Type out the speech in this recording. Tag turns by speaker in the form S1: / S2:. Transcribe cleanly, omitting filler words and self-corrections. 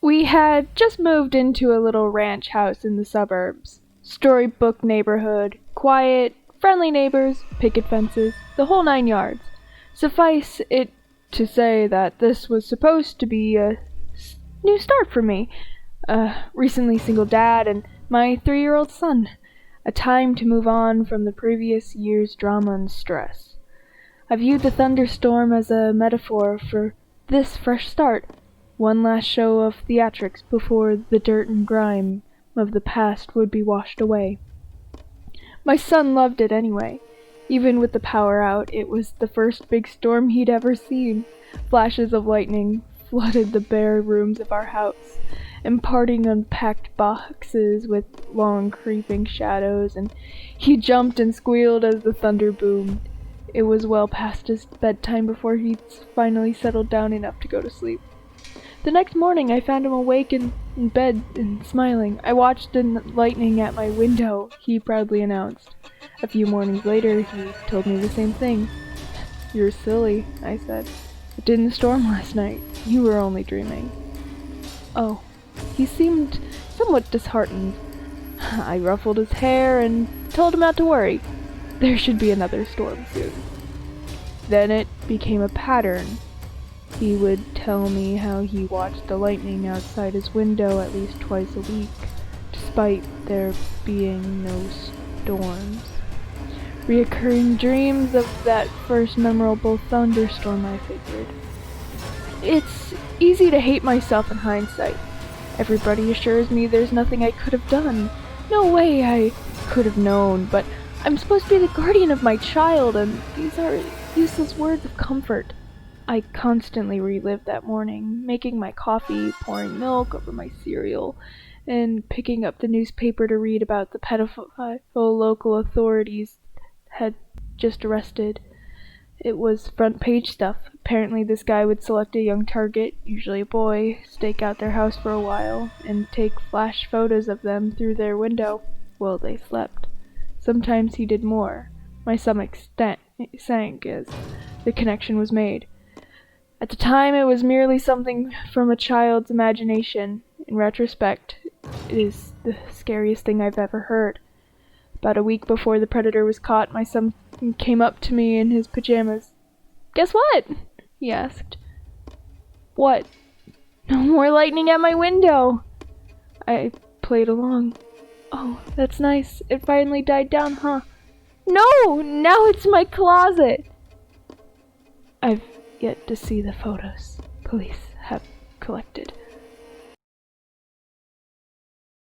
S1: We had just moved into a little ranch house in the suburbs. Storybook neighborhood, quiet, friendly neighbors, picket fences, the whole 9 yards. Suffice it to say that this was supposed to be a new start for me. A recently single dad and my 3-year-old son. A time to move on from the previous year's drama and stress. I viewed the thunderstorm as a metaphor for this fresh start. One last show of theatrics before the dirt and grime of the past would be washed away. My son loved it anyway. Even with the power out, it was the first big storm he'd ever seen. Flashes of lightning flooded the bare rooms of our house, imparting unpacked boxes with long creeping shadows, and he jumped and squealed as the thunder boomed. It was well past his bedtime before he'd finally settled down enough to go to sleep. The next morning I found him awake in bed and smiling. "I watched the lightning at my window," he proudly announced. A few mornings later he told me the same thing. "You're silly," I said. "It didn't storm last night. You were only dreaming." Oh. He seemed somewhat disheartened. I ruffled his hair and told him not to worry. There should be another storm soon. Then it became a pattern. He would tell me how he watched the lightning outside his window at least twice a week, despite there being no storms. Reoccurring dreams of that first memorable thunderstorm, I figured. It's easy to hate myself in hindsight. Everybody assures me there's nothing I could have done. No way I could have known, but I'm supposed to be the guardian of my child, and these are useless words of comfort. I constantly relived that morning, making my coffee, pouring milk over my cereal, and picking up the newspaper to read about the pedophile local authorities had just arrested. It was front page stuff. Apparently this guy would select a young target, usually a boy, stake out their house for a while, and take flash photos of them through their window while they slept. Sometimes he did more. My stomach sank as the connection was made. At the time it was merely something from a child's imagination. In retrospect, it is the scariest thing I've ever heard. About a week before the predator was caught, my son came up to me in his pajamas. "Guess what?" he asked. "What?" "No more lightning at my window." I played along. "Oh, that's nice. It finally died down, huh?" "No! Now it's my closet!" I've yet to see the photos police have collected.